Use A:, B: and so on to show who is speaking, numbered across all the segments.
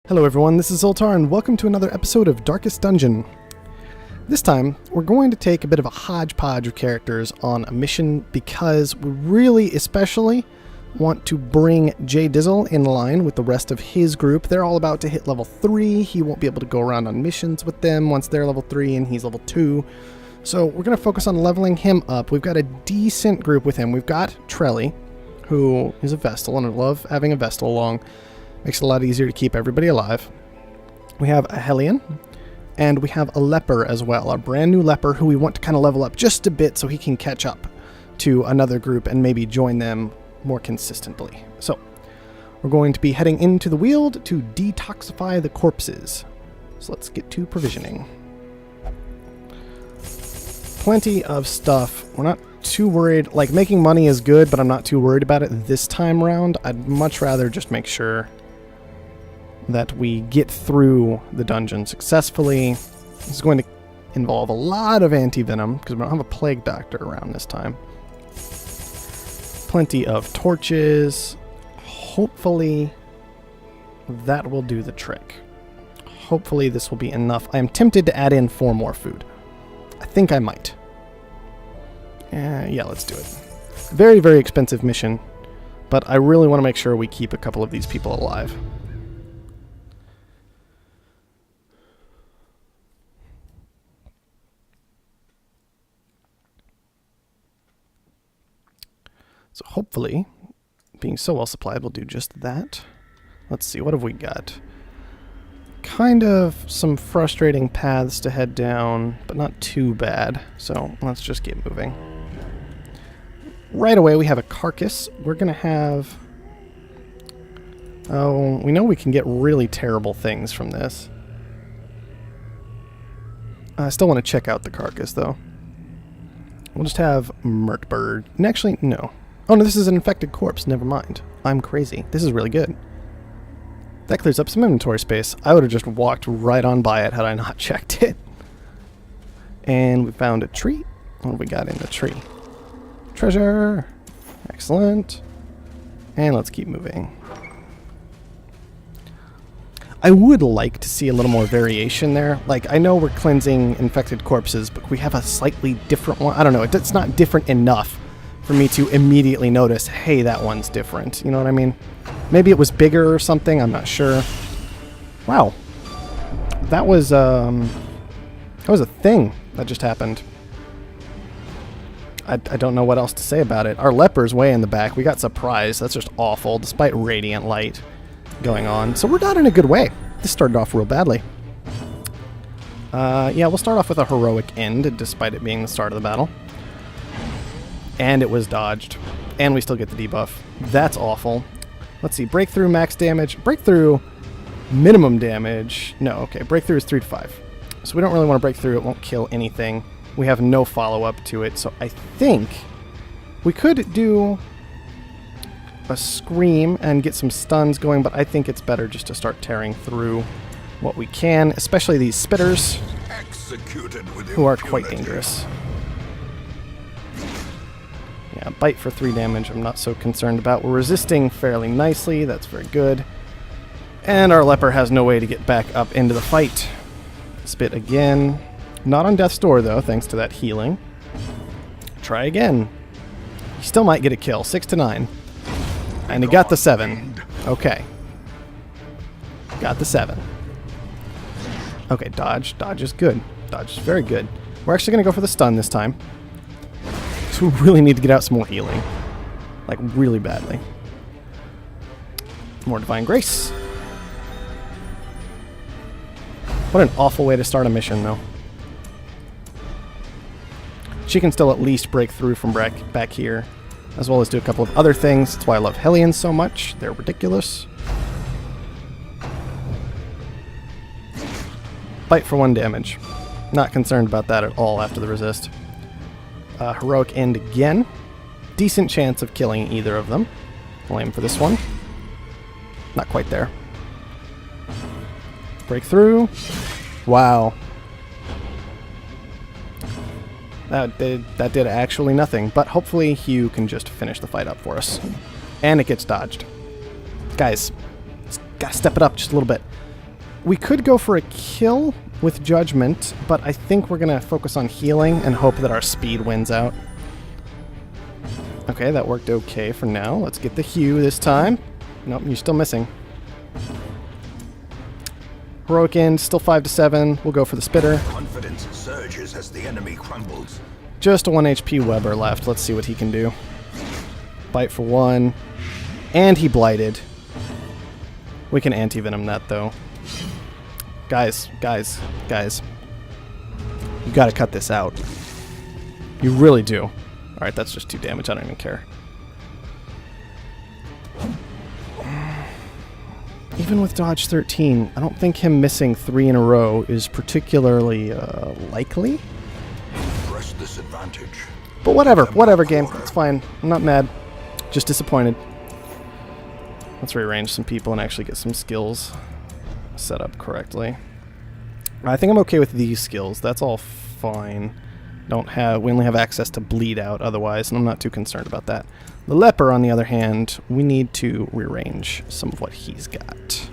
A: Hello everyone, this is Zoltar and welcome to another episode of Darkest Dungeon. This time, we're going to take a bit of a hodgepodge of characters on a mission because we really especially want to bring Jay Dizzle in line with the rest of his group. They're all about to hit level 3. He won't be able to go around on missions with them once they're level 3 and he's level 2. So we're going to focus on leveling him up. We've got a decent group with him. We've got Trelly, who is a Vestal, and I love having a Vestal along. Makes it a lot easier to keep everybody alive. We have a Hellion, and we have a Leper as well, a brand new Leper who we want to kind of level up just a bit so he can catch up to another group and maybe join them more consistently. So, we're going to be heading into the Weald to detoxify the corpses. So let's get to provisioning. Plenty of stuff. We're not too worried. Like, making money is good, but I'm not too worried about it this time around. I'd much rather just make sure that we get through the dungeon successfully. This is going to involve a lot of anti-venom because we don't have a plague doctor around this time. Plenty of torches. Hopefully that will do the trick. Hopefully this will be enough. I am tempted to add in 4 more food. I think I might. Yeah, let's do it. Very, very expensive mission, but I really want to make sure we keep a couple of these people alive. So hopefully, being so well supplied, we'll do just that. Let's see, what have we got? Kind of some frustrating paths to head down, but not too bad. So let's just get moving. Right away, we have a carcass. We're going to have... Oh, we know we can get really terrible things from this. I still want to check out the carcass, though. We'll just have Murkbird. And actually, no. Oh, no, this is an infected corpse. Never mind. I'm crazy. This is really good. That clears up some inventory space. I would have just walked right on by it had I not checked it. And we found a tree. What have we got in the tree? Treasure. Excellent. And let's keep moving. I would like to see a little more variation there. Like, I know we're cleansing infected corpses, but we have a slightly different one. I don't know. It's not different enough for me to immediately notice, hey, that one's different. You know what I mean? Maybe it was bigger or something. I'm not sure. Wow. That was a thing that just happened. I don't know what else to say about it. Our Leper's way in the back. We got surprised. That's just awful, despite radiant light going on. So we're not in a good way. This started off real badly. Yeah, we'll start off with a heroic end, despite it being the start of the battle. And it was dodged. And we still get the debuff. That's awful. Let's see. Breakthrough, max damage. Breakthrough, minimum damage. No, okay. Breakthrough is 3 to 5. So we don't really want to break through. It won't kill anything. We have no follow-up to it. So I think we could do a scream and get some stuns going, but I think it's better just to start tearing through what we can, especially these spitters, who are quite dangerous. Yeah, bite for 3 damage I'm not so concerned about. We're resisting fairly nicely. That's very good. And our Leper has no way to get back up into the fight. Spit again. Not on death's door, though, thanks to that healing. Try again. He still might get a kill. 6 to 9. And he got the 7. Okay. Got the 7. Okay, dodge. Dodge is good. Dodge is very good. We're actually going to go for the stun this time. We really need to get out some more healing. Like, really badly. More Divine Grace. What an awful way to start a mission, though. She can still at least break through from back here, as well as do a couple of other things. That's why I love Hellions so much. They're ridiculous. Bite for 1 damage. Not concerned about that at all after the resist. Heroic end again. Decent chance of killing either of them. I'll aim for this one. Not quite there. Breakthrough. Wow. That did actually nothing, but hopefully Hugh can just finish the fight up for us. And it gets dodged. Guys, gotta step it up just a little bit. We could go for a kill with Judgment, but I think we're going to focus on healing and hope that our speed wins out. Okay, that worked okay for now. Let's get the Hue this time. Nope, you're still missing. Heroic End, still 5 to 7. We'll go for the Spitter.
B: Confidence surges as the enemy crumbles.
A: Just a 1 HP Weber left. Let's see what he can do. Bite for 1. And he blighted. We can anti-venom that, though. Guys. You gotta cut this out. You really do. Alright, that's just 2 damage. I don't even care. Even with dodge 13, I don't think him missing 3 in a row is particularly likely.
B: Press this advantage.
A: But whatever game. It's fine. I'm not mad. Just disappointed. Let's rearrange some people and actually get some skills set up correctly. I think I'm okay with these skills. That's all fine. We only have access to bleed out otherwise, and I'm not too concerned about that. The leper, on the other hand, we need to rearrange some of what he's got.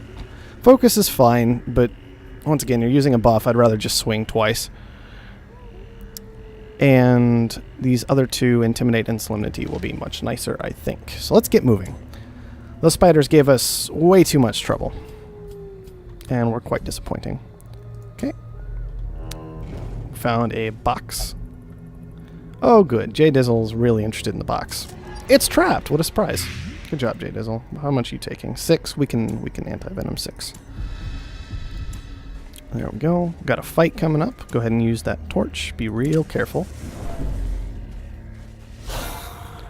A: Focus is fine, but once again, you're using a buff. I'd rather just swing twice. And these other 2, Intimidate and Solemnity, will be much nicer, I think. So let's get moving. Those spiders gave us way too much trouble. And were quite disappointing. Okay. Found a box. Oh, good. J Dizzle's really interested in the box. It's trapped. What a surprise. Good job, J Dizzle. How much are you taking? 6. We can anti-venom 6. There we go. Got a fight coming up. Go ahead and use that torch. Be real careful.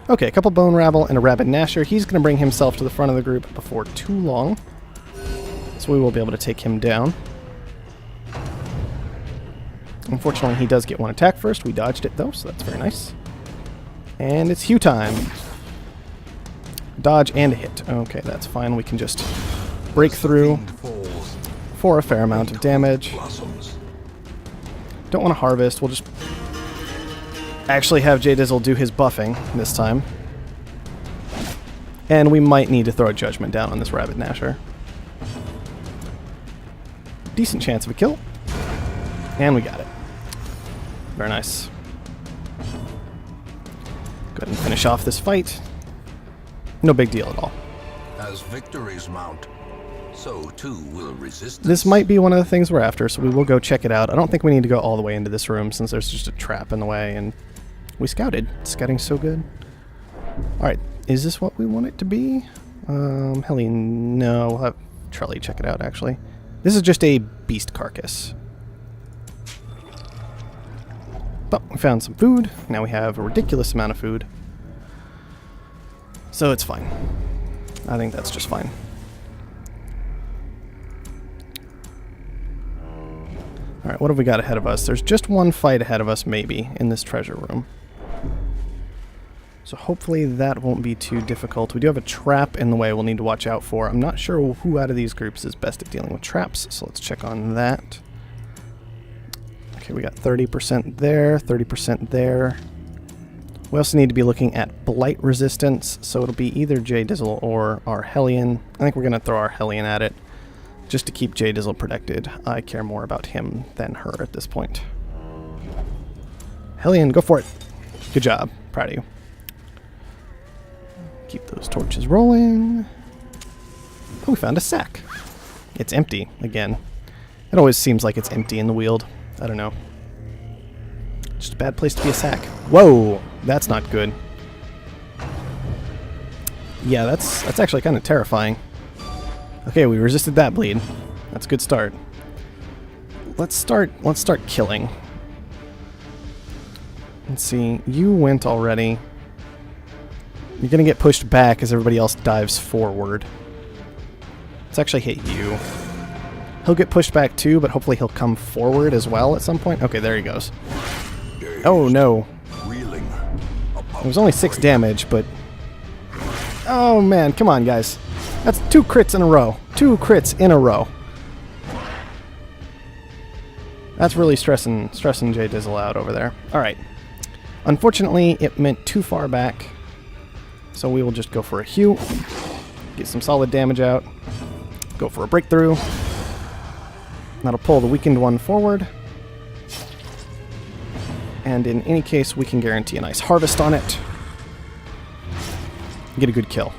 A: Okay, a couple Bone Rabble and a Rabid Gnasher. He's going to bring himself to the front of the group before too long. So we will be able to take him down. Unfortunately, he does get 1 attack first. We dodged it, though, so that's very nice. And it's Hue time. Dodge and a hit. Okay, that's fine. We can just break through for a fair amount of damage. Don't want to harvest. We'll just actually have J Dizzle do his buffing this time. And we might need to throw a Judgment down on this Rabid Gnasher. Decent chance of a kill. And we got it. Very nice. Go ahead and finish off this fight. No big deal at all.
B: As victories mount, so too will resistance.
A: This might be one of the things we're after, so we will go check it out. I don't think we need to go all the way into this room since there's just a trap in the way, and we scouted. Scouting's so good. Alright, is this what we want it to be? Hellion, no. We'll have Trelly check it out, actually. This is just a beast carcass. But we found some food. Now we have a ridiculous amount of food. So it's fine. I think that's just fine. Alright, what have we got ahead of us? There's just 1 fight ahead of us, maybe, in this treasure room. So hopefully that won't be too difficult. We do have a trap in the way we'll need to watch out for. I'm not sure who out of these groups is best at dealing with traps, so let's check on that. Okay, we got 30% there, 30% there. We also need to be looking at blight resistance, so it'll be either J Dizzle or our Hellion. I think we're going to throw our Hellion at it, just to keep J Dizzle protected. I care more about him than her at this point. Hellion, go for it. Good job. Proud of you. Keep those torches rolling. Oh, we found a sack. It's empty, again. It always seems like it's empty in the Weald. I don't know. Just a bad place to be a sack. Whoa! That's not good. Yeah, that's actually kind of terrifying. Okay, we resisted that bleed. That's a good start. Let's start killing. Let's see. You went already. You're gonna get pushed back as everybody else dives forward. Let's actually hit you. He'll get pushed back too, but hopefully he'll come forward as well at some point. Okay, there he goes. Oh no. It was only 6 damage, but... Oh man, come on guys. That's 2 crits in a row. 2 crits in a row. That's really stressing J Dizzle out over there. Alright. Unfortunately, it went too far back. So we will just go for a Hue. Get some solid damage out. Go for a breakthrough. That'll pull the weakened one forward. And in any case, we can guarantee a nice harvest on it. Get a good kill.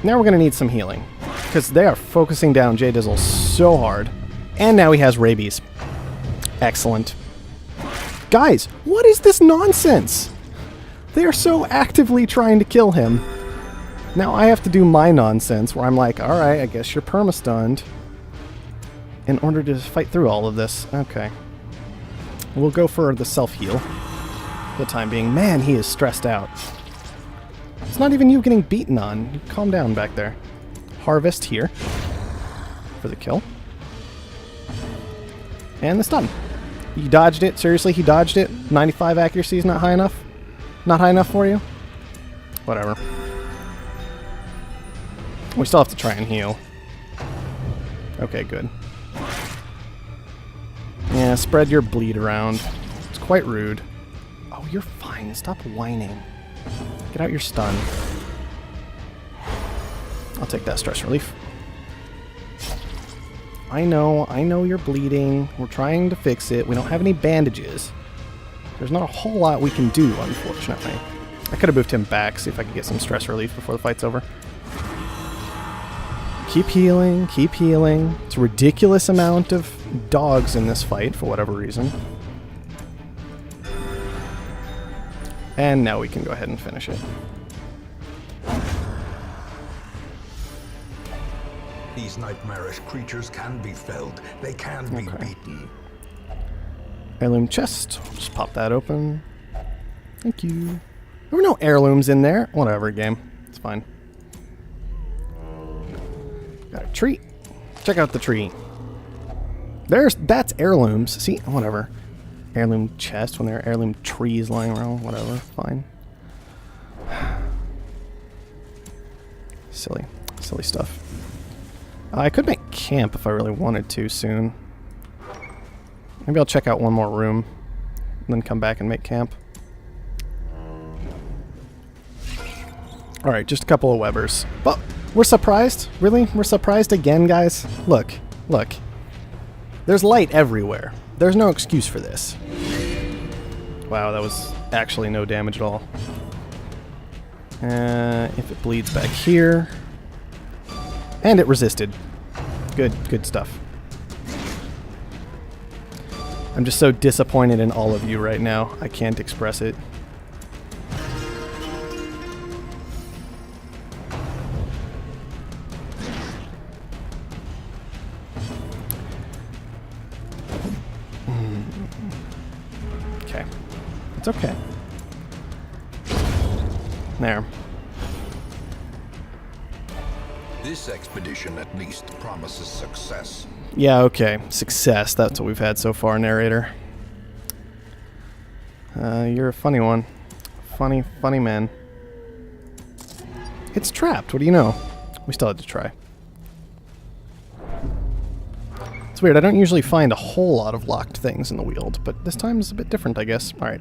A: Now we're going to need some healing, because they are focusing down Jay Dizzle so hard. And now he has rabies. Excellent. Guys, what is this nonsense? They are so actively trying to kill him. Now I have to do my nonsense, where I'm like, alright, I guess you're perma-stunned, in order to fight through all of this. Okay. We'll go for the self-heal for the time being. Man, he is stressed out. It's not even you getting beaten on. Calm down back there. Harvest here for the kill. And the stun. He dodged it. Seriously, he dodged it. 95 accuracy is not high enough? Not high enough for you? Whatever. We still have to try and heal. Okay, good. Yeah, spread your bleed around. It's quite rude. Oh, you're fine. Stop whining. Get out your stun. I'll take that stress relief. I know you're bleeding. We're trying to fix it. We don't have any bandages. There's not a whole lot we can do, unfortunately. I could have moved him back, see if I could get some stress relief before the fight's over. Keep healing, keep healing. It's a ridiculous amount of dogs in this fight, for whatever reason. And now we can go ahead and finish it.
B: These nightmarish creatures can be felled. They can be beaten.
A: Heirloom chest. Just pop that open. Thank you. There were no heirlooms in there. Whatever, game. It's fine. Got a tree. Check out the tree. That's heirlooms. See, whatever. Heirloom chest when there are heirloom trees lying around. Whatever, fine. Silly stuff. I could make camp if I really wanted to soon. Maybe I'll check out one more room and then come back and make camp. Alright, just a couple of Webbers. But we're surprised? Really? We're surprised again, guys? Look. There's light everywhere. There's no excuse for this. Wow, that was actually no damage at all. If it bleeds back here. And it resisted. Good stuff. I'm just so disappointed in all of you right now. I can't express it. Okay. It's okay. There.
B: This expedition at least promises success.
A: Yeah, okay. Success. That's what we've had so far, narrator. You're a funny one. Funny man. It's trapped. What do you know? We still had to try. It's weird. I don't usually find a whole lot of locked things in the Weald, but this time is a bit different, I guess. Alright.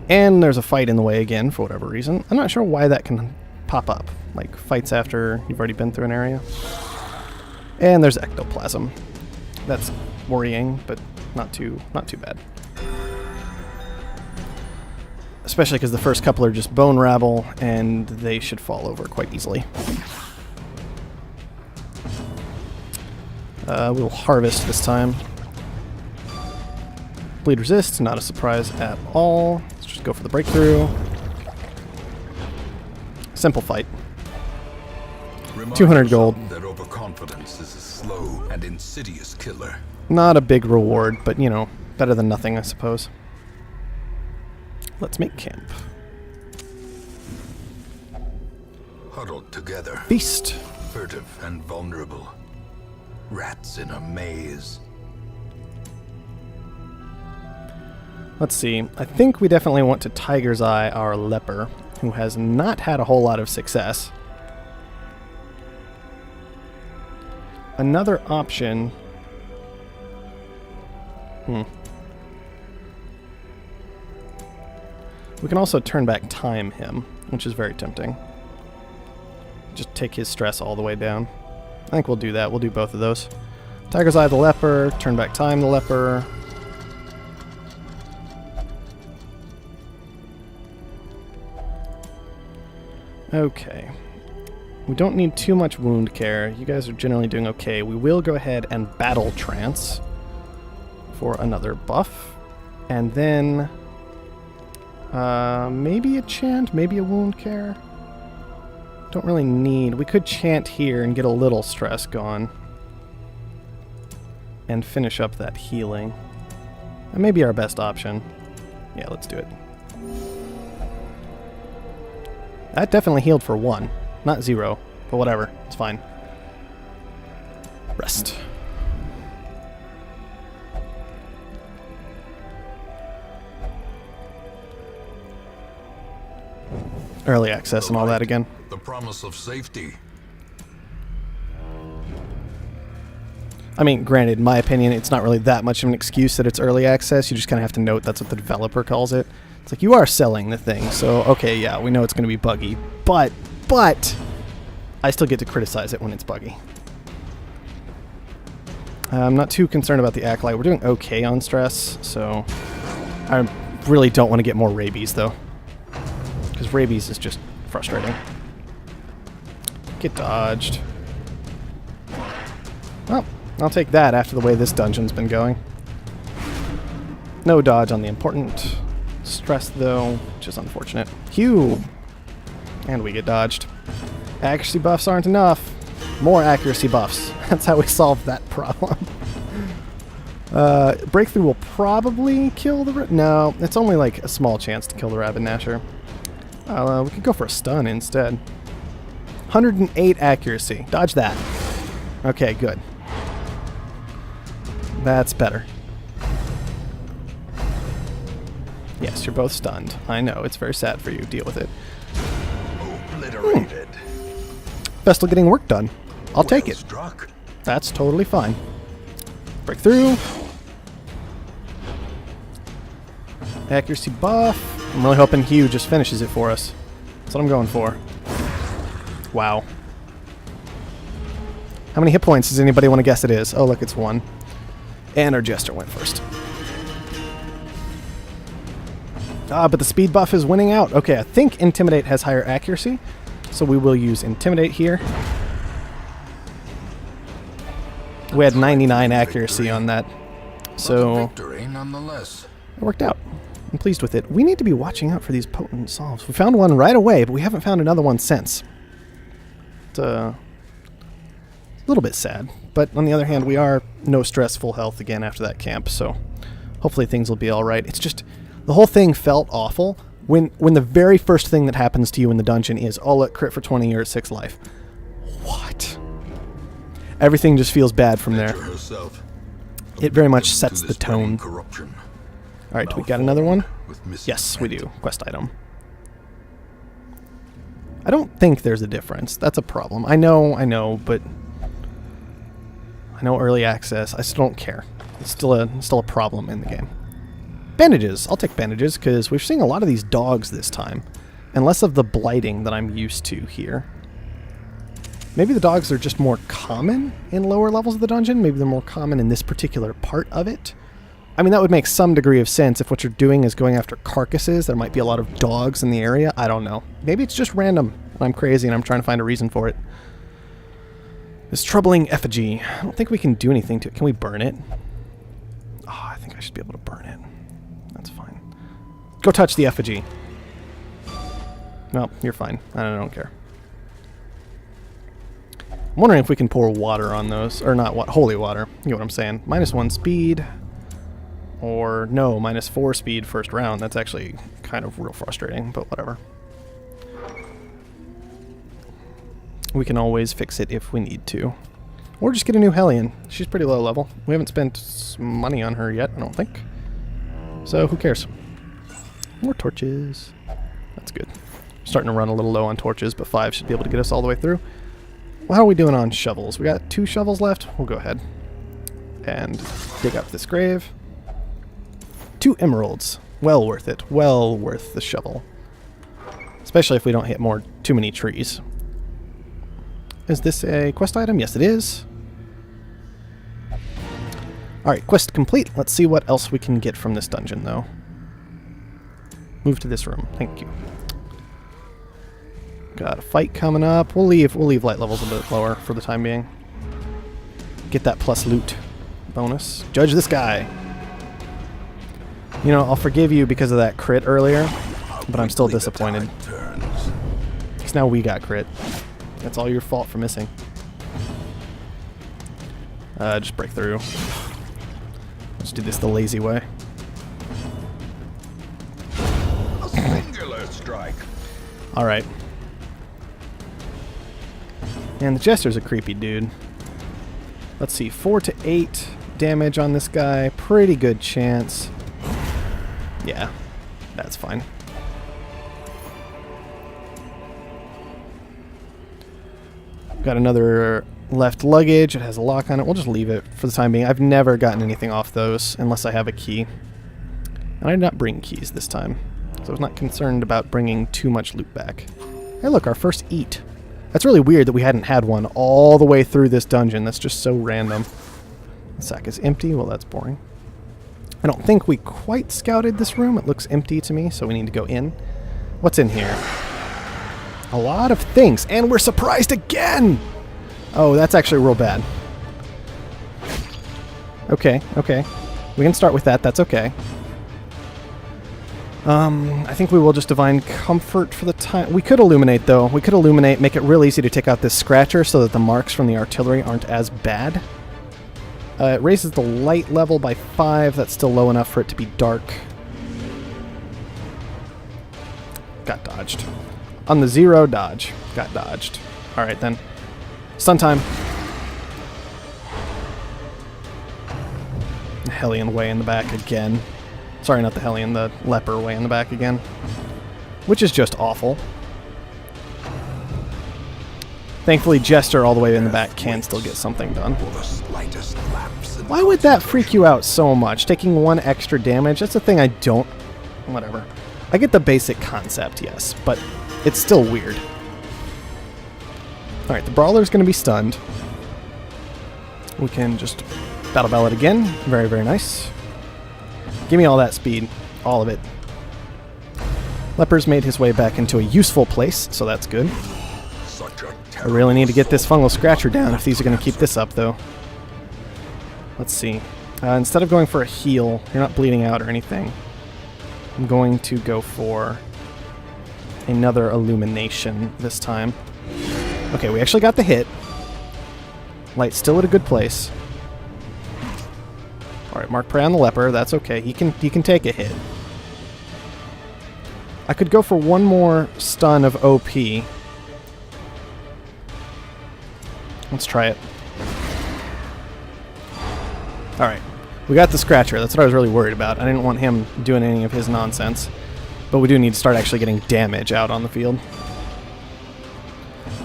A: And there's a fight in the way again, for whatever reason. I'm not sure why that can pop up. Like, fights after you've already been through an area. And there's ectoplasm. That's worrying, but not too bad. Especially because the first couple are just bone rabble, and they should fall over quite easily. We'll harvest this time. Bleed resist, not a surprise at all. Let's just go for the breakthrough. Simple fight. 200 gold.
B: That overconfidence is a slow and insidious killer.
A: Not a big reward, but you know, better than nothing, I suppose. Let's make camp.
B: Huddled together.
A: Feast.
B: Furtive and vulnerable. Rats in a maze.
A: Let's see. I think we definitely want to Tiger's Eye our leper, who has not had a whole lot of success. Another option... We can also turn back time him, which is very tempting. Just take his stress all the way down. I think we'll do that. We'll do both of those. Tiger's Eye the Leper, Turn Back Time the Leper. Okay. We don't need too much wound care. You guys are generally doing okay. We will go ahead and Battle Trance for another buff. And then maybe a chant, maybe a wound care. Don't really need. We could chant here and get a little stress gone. And finish up that healing. That may be our best option. Yeah, let's do it. That definitely healed for 1. Not 0, but whatever. It's fine. Rest. Early access and all that again.
B: The promise of safety.
A: I mean, granted, in my opinion, it's not really that much of an excuse that it's early access. You just kind of have to note that's what the developer calls it. It's like, you are selling the thing, so okay, yeah, we know it's going to be buggy, but I still get to criticize it when it's buggy. I'm not too concerned about the Acolyte. We're doing okay on stress, so I really don't want to get more rabies, though, because rabies is just frustrating. Get dodged. Well, I'll take that after the way this dungeon's been going. No dodge on the important stress, though, which is unfortunate. Hew! And we get dodged. Accuracy buffs aren't enough. More accuracy buffs. That's how we solve that problem. Breakthrough will probably kill the... No, it's only like a small chance to kill the Rabid Gnasher. We could go for a stun instead. 108 accuracy. Dodge that. Okay, good. That's better. Yes, you're both stunned. I know, it's very sad for you. Deal with it.
B: Obliterated.
A: Vestal getting work done. I'll take it.
B: Struck.
A: That's totally fine. Break through. Accuracy buff. I'm really hoping Hew just finishes it for us. That's what I'm going for. Wow. How many hit points does anybody want to guess it is? Oh, look, it's 1. And our Jester went first. But the speed buff is winning out. Okay, I think Intimidate has higher accuracy, so we will use Intimidate here. We had 99 accuracy on that, so
B: Victory nonetheless.
A: it worked out. I'm pleased with it. We need to be watching out for these potent solves. We found one right away, but we haven't found another one since. It's a little bit sad, but on the other hand, we are no stress, full health again after that camp, so hopefully things will be all right. It's just the whole thing felt awful when the very first thing that happens to you in the dungeon is, oh, look, crit for 20 or 6 life. What? Everything just feels bad from there. It very much sets the tone. All right, we got another one? Yes, we do. Quest item. I don't think there's a difference. That's a problem. I know, but I know early access. I still don't care. It's still a problem in the game. Bandages. I'll take bandages because we're seeing a lot of these dogs this time, and less of the blighting that I'm used to here. Maybe the dogs are just more common in lower levels of the dungeon. Maybe they're more common in this particular part of it. I mean, that would make some degree of sense if what you're doing is going after carcasses. There might be a lot of dogs in the area. I don't know. Maybe it's just random. I'm crazy and I'm trying to find a reason for it. This troubling effigy. I don't think we can do anything to it. Can we burn it? Oh, I think I should be able to burn it. That's fine. Go touch the effigy. No, you're fine. I don't care. I'm wondering if we can pour water on those. Or not, what? Holy water. You know what I'm saying. -1 speed. Or, no, -4 speed first round. That's actually kind of real frustrating, but whatever. We can always fix it if we need to. Or just get a new Hellion. She's pretty low level. We haven't spent money on her yet, I don't think. So, who cares? More torches. That's good. Starting to run a little low on torches, but 5 should be able to get us all the way through. Well, how are we doing on shovels? We got 2 shovels left. We'll go ahead and dig up this grave. 2 emeralds. Well worth it. Well worth the shovel. Especially if we don't hit too many trees. Is this a quest item? Yes, it is. Alright, quest complete. Let's see what else we can get from this dungeon, though. Move to this room. Thank you. Got a fight coming up. We'll leave light levels a bit lower for the time being. Get that plus loot bonus. Judge this guy. You know, I'll forgive you because of that crit earlier, but I'm still disappointed. Because now we got crit. That's all your fault for missing. Just break through. Let's do this the lazy way.
B: A singular strike.
A: Alright. And the Jester's a creepy dude. Let's see, 4 to 8 damage on this guy. Pretty good chance. Yeah, that's fine. Got another left luggage. It has a lock on it. We'll just leave it for the time being. I've never gotten anything off those unless I have a key. And I did not bring keys this time, so I was not concerned about bringing too much loot back. Hey look, our first eat. That's really weird that we hadn't had one all the way through this dungeon. That's just so random. The sack is empty. Well, that's boring. I don't think we quite scouted this room. It looks empty to me, so we need to go in. What's in here? A lot of things, and we're surprised again! Oh, that's actually real bad. Okay, okay. We can start with that. That's okay. I think we will just Divine Comfort for the time. We could illuminate, though. We could illuminate, make it real easy to take out this scratcher so that the marks from the artillery aren't as bad. It raises the light level by 5. That's still low enough for it to be dark. Got dodged. On the 0, dodge. Got dodged. Alright then. Stun time. The Hellion way in the back again. Sorry, not the Hellion, the Leper way in the back again. Which is just awful. Thankfully, Jester all the way in the back can still get something done. Why would that freak you out so much? Taking 1 extra damage? That's a thing I don't... Whatever. I get the basic concept, yes, but it's still weird. Alright, the Brawler's going to be stunned. We can just Battle Bell it again. Very, very nice. Give me all that speed. All of it. Leper's made his way back into a useful place, so that's good. I really need to get this Fungal Scratcher down if these are going to keep this up, though. Let's see. Instead of going for a heal, you're not bleeding out or anything. I'm going to go for another Illumination this time. Okay, we actually got the hit. Light's still at a good place. Alright, Mark Prey on the Leper. That's okay. He can take a hit. I could go for one more stun of OP. Let's try it. Alright. We got the Scratcher. That's what I was really worried about. I didn't want him doing any of his nonsense. But we do need to start actually getting damage out on the field.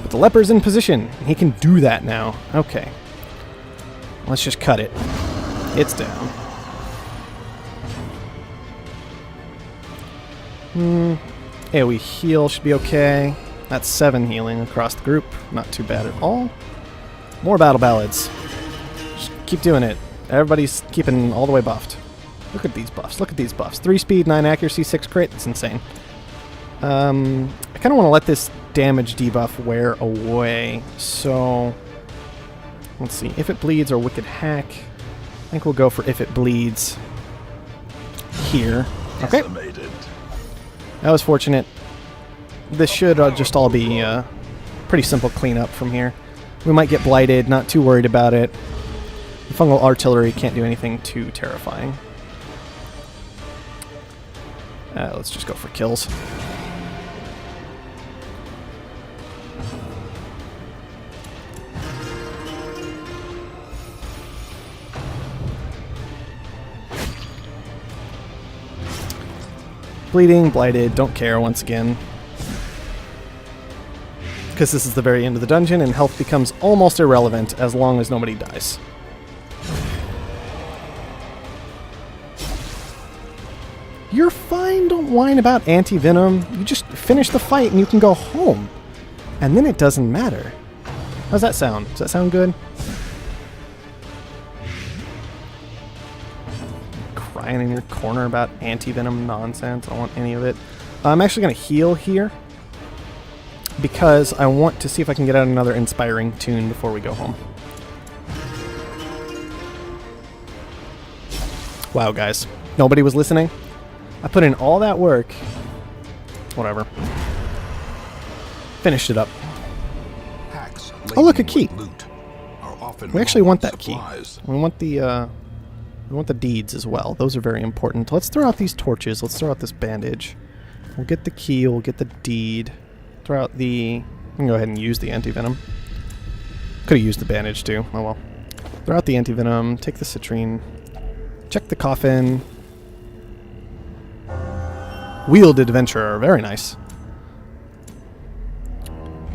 A: But the Leper's in position. He can do that now. Okay. Let's just cut it. It's down. AoE heal should be okay. That's 7 healing across the group. Not too bad at all. More Battle Ballads. Just keep doing it. Everybody's keeping all the way buffed. Look at these buffs. Look at these buffs. 3 speed, 9 accuracy, 6 crit. That's insane. I kind of want to let this damage debuff wear away. So, let's see. If it bleeds or Wicked Hack. I think we'll go for if it bleeds here. Okay. That was fortunate. This should just all be pretty simple cleanup from here. We might get blighted, not too worried about it. The Fungal Artillery can't do anything too terrifying. Let's just go for kills. Bleeding, blighted, don't care once again. Because this is the very end of the dungeon and health becomes almost irrelevant as long as nobody dies. You're fine, don't whine about anti-venom. You just finish the fight and you can go home. And then it doesn't matter. How's that sound? Does that sound good? Crying in your corner about anti-venom nonsense. I don't want any of it. I'm actually going to heal here because I want to see if I can get out another inspiring tune before we go home. Wow, guys. Nobody was listening? I put in all that work. Whatever. Finished it up. Oh, look, a key. We actually want that key. We want the deeds as well. Those are very important. Let's throw out these torches. Let's throw out this bandage. We'll get the key. We'll get the deed. Throw out the... I can go ahead and use the anti-venom. Could have used the bandage too. Oh well. Throw out the anti-venom. Take the citrine. Check the coffin. Wielded adventurer. Very nice.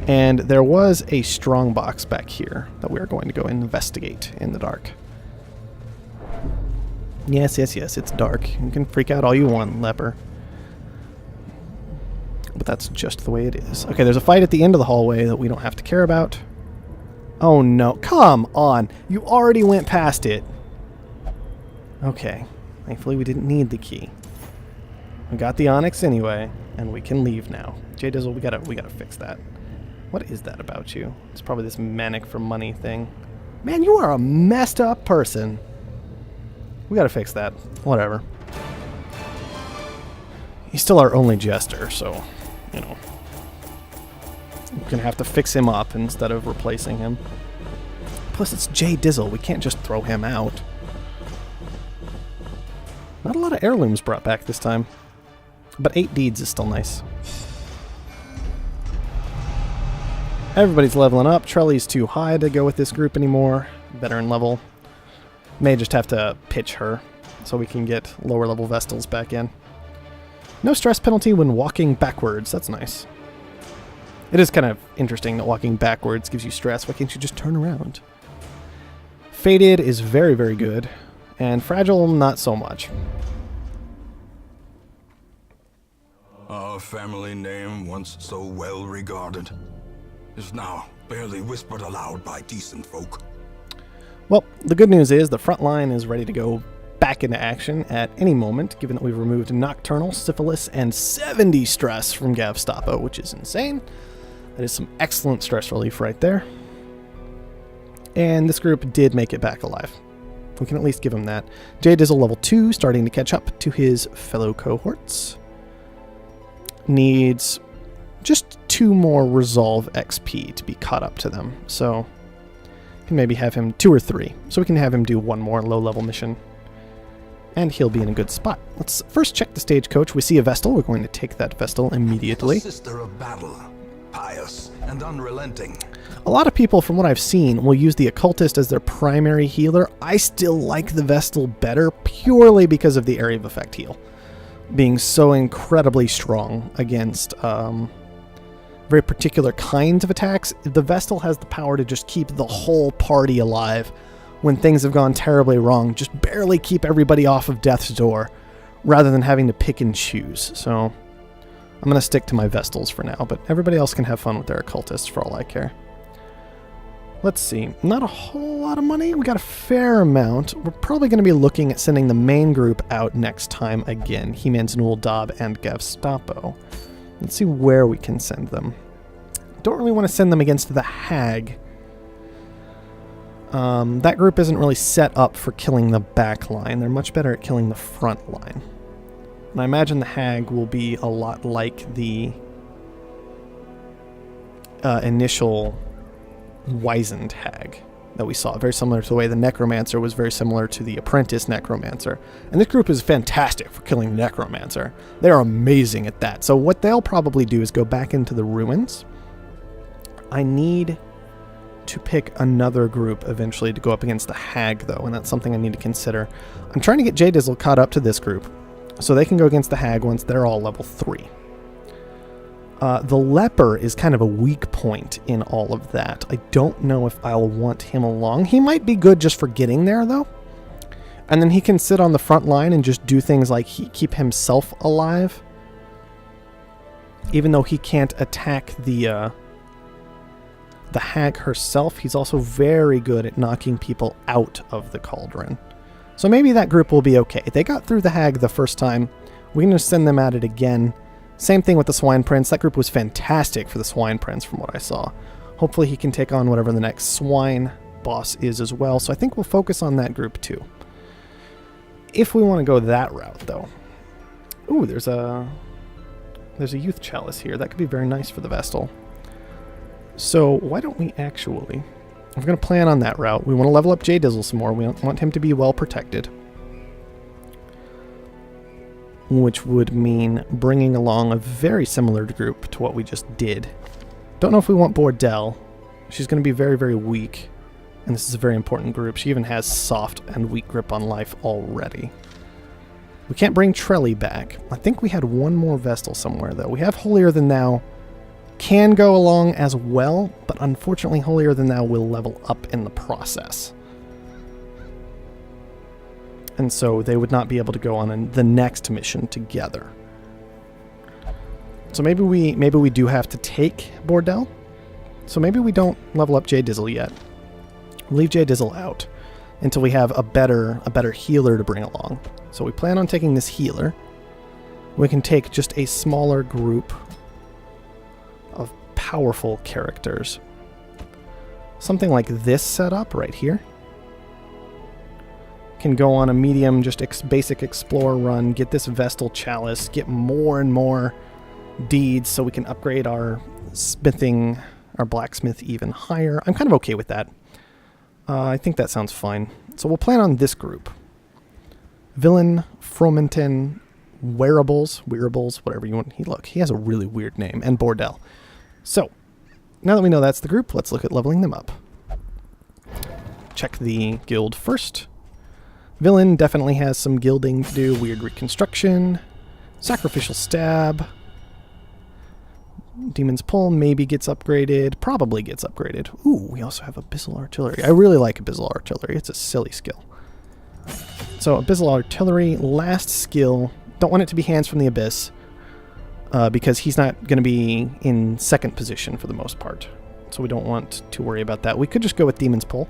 A: And there was a strong box back here that we are going to go investigate in the dark. Yes, yes, yes, it's dark. You can freak out all you want, leper. But that's just the way it is. Okay, there's a fight at the end of the hallway that we don't have to care about. Oh no, come on! You already went past it! Okay, thankfully we didn't need the key. We got the onyx anyway, and we can leave now. J Dizzle, we gotta fix that. What is that about you? It's probably this manic for money thing. Man, you are a messed up person. We gotta fix that. Whatever. He's still our only jester, so, you know. We're gonna have to fix him up instead of replacing him. Plus, it's J Dizzle. We can't just throw him out. Not a lot of heirlooms brought back this time. But 8 deeds is still nice. Everybody's leveling up. Trelly's too high to go with this group anymore. Veteran level. May just have to pitch her so we can get lower level Vestals back in. No stress penalty when walking backwards. That's nice. It is kind of interesting that walking backwards gives you stress. Why can't you just turn around? Fated is very, very good. And Fragile, not so much.
B: Our family name, once so well regarded, is now barely whispered aloud by decent folk.
A: Well, the good news is the front line is ready to go back into action at any moment, given that we've removed Nocturnal, Syphilis, and 70 stress from Gavstapo, which is insane. That is some excellent stress relief right there. And this group did make it back alive. We can at least give him that. J Dizzle level 2, starting to catch up to his fellow cohorts. Needs just 2 more Resolve XP to be caught up to them. So, can maybe have him 2 or 3. So we can have him do 1 more low-level mission. And he'll be in a good spot. Let's first check the stagecoach. We see a Vestal. We're going to take that Vestal immediately.
B: The sister of battle, pious and unrelenting.
A: A lot of people, from what I've seen, will use the Occultist as their primary healer. I still like the Vestal better, purely because of the Area of Effect heal. Being so incredibly strong against very particular kinds of attacks. The Vestal has the power to just keep the whole party alive when things have gone terribly wrong. Just barely keep everybody off of death's door, rather than having to pick and choose. So I'm going to stick to my Vestals for now, but everybody else can have fun with their Occultists for all I care. Let's see. Not a whole lot of money. We got a fair amount. We're probably going to be looking at sending the main group out next time again. He-Man's Nul Dab and Gavstapo. Let's see where we can send them. Don't really want to send them against the Hag. That group isn't really set up for killing the back line. They're much better at killing the front line. And I imagine the Hag will be a lot like the initial Wizened Hag that we saw. Very similar to the way the Necromancer was very similar to the Apprentice Necromancer. And this group is fantastic for killing Necromancer. They're amazing at that. So what they'll probably do is go back into the ruins. I need to pick another group eventually to go up against the Hag, though, and that's something I need to consider. I'm trying to get J Dizzle caught up to this group so they can go against the Hag once they're all level 3. The Leper is kind of a weak point in all of that. I don't know if I'll want him along. He might be good just for getting there, though. And then he can sit on the front line and just do things like keep himself alive. Even though he can't attack the the hag herself, he's also very good at knocking people out of the cauldron. So maybe that group will be okay. They got through the hag the first time. We're going to send them at it again. Same thing with the Swine Prince. That group was fantastic for the Swine Prince from what I saw. Hopefully he can take on whatever the next swine boss is as well. So I think we'll focus on that group too. If we want to go that route though. Ooh, there's a youth chalice here. That could be very nice for the Vestal. So why don't we actually... We're going to plan on that route. We want to level up J Dizzle some more. We want him to be well protected. Which would mean bringing along a very similar group to what we just did. Don't know if we want Bordel. She's going to be very, very weak. And this is a very important group. She even has soft and weak grip on life already. We can't bring Trelly back. I think we had one more Vestal somewhere, though. We have Holier Than Thou. Can go along as well, but unfortunately Holier Than Thou will level up in the process. And so they would not be able to go on the next mission together. So maybe we do have to take Bordel. So maybe we don't level up J Dizzle yet. Leave J Dizzle out until we have a better healer to bring along. So we plan on taking this healer. We can take just a smaller group of powerful characters. Something like this setup right here. Can go on a medium, just basic explorer run, get this Vestal Chalice, get more and more deeds so we can upgrade our smithing, our blacksmith even higher. I'm kind of okay with that. I think that sounds fine. So we'll plan on this group. Villain, Fromentin, Wearables, whatever you want. He has a really weird name, and Bordel. So, now that we know that's the group, let's look at leveling them up. Check the guild first. Villain definitely has some gilding to do. Weird Reconstruction. Sacrificial Stab. Demon's Pull maybe gets upgraded. Probably gets upgraded. Ooh, we also have Abyssal Artillery. I really like Abyssal Artillery. It's a silly skill. So Abyssal Artillery, last skill. Don't want it to be Hands from the Abyss. Because he's not going to be in second position for the most part. So we don't want to worry about that. We could just go with Demon's Pull.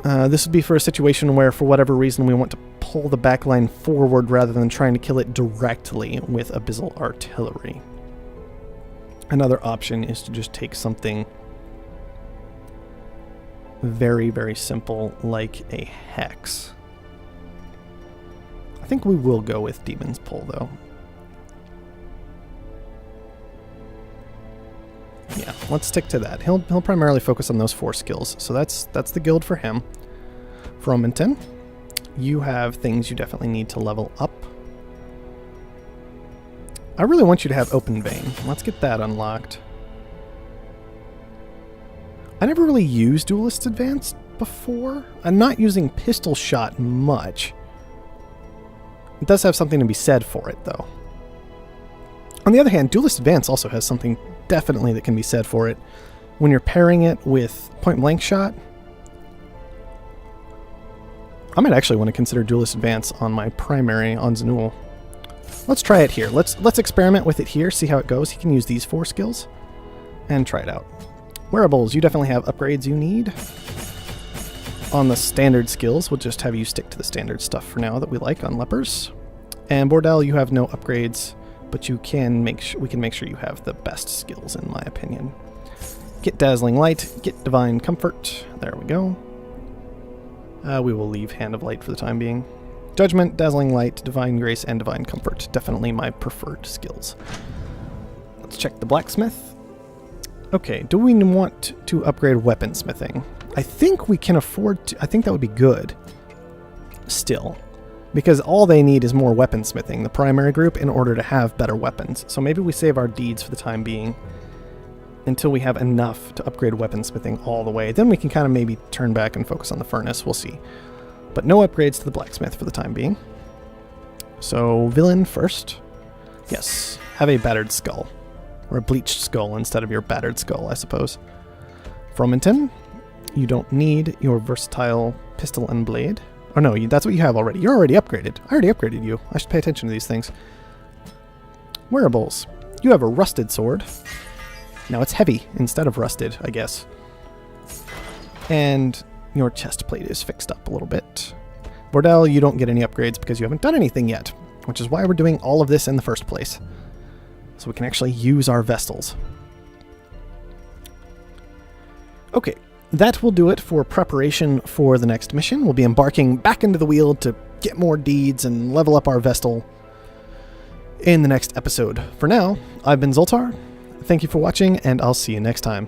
A: This would be for a situation where, for whatever reason, we want to pull the backline forward rather than trying to kill it directly with Abyssal Artillery. Another option is to just take something very, very simple like a Hex. I think we will go with Demon's Pull, though. Yeah, let's stick to that. He'll primarily focus on those 4 skills, so that's the guild for him. Fromentin, you have things you definitely need to level up. I really want you to have Open Vein. Let's get that unlocked. I never really used Duelist Advanced before. I'm not using Pistol Shot much. It does have something to be said for it, though. On the other hand, Duelist Advance also has something definitely that can be said for it. When you're pairing it with Point Blank Shot, I might actually want to consider Duelist Advance on my primary on Zanul. Let's try it here. Let's experiment with it here, see how it goes. He can use these 4 skills and try it out. Wearables, you definitely have upgrades you need. On the standard skills, we'll just have you stick to the standard stuff for now that we like on lepers. And Bordel, you have no upgrades, but you can we can make sure you have the best skills, in my opinion. Get Dazzling Light, get Divine Comfort. There we go. We will leave Hand of Light for the time being. Judgment, Dazzling Light, Divine Grace, and Divine Comfort. Definitely my preferred skills. Let's check the Blacksmith. Okay, do we want to upgrade Weaponsmithing? I think we can afford to. I think that would be good. Still. Because all they need is more Weaponsmithing, the primary group, in order to have better weapons. So maybe we save our deeds for the time being until we have enough to upgrade Weaponsmithing all the way. Then we can kind of maybe turn back and focus on the Furnace. We'll see. But no upgrades to the Blacksmith for the time being. So, Villain first. Yes, have a Battered Skull. Or a Bleached Skull instead of your Battered Skull, I suppose. Fromentin, you don't need your Versatile Pistol and Blade. Oh no, that's what you have already. You're already upgraded. I already upgraded you. I should pay attention to these things. Wearables. You have a Rusted Sword. Now it's heavy instead of rusted, I guess. And your chest plate is fixed up a little bit. Bordel, you don't get any upgrades because you haven't done anything yet, which is why we're doing all of this in the first place. So we can actually use our vestals. Okay, that will do it for preparation for the next mission. We'll be embarking back into the wheel to get more deeds and level up our vestal in the next episode. For now, I've been Zoltar. Thank you for watching, and I'll see you next time.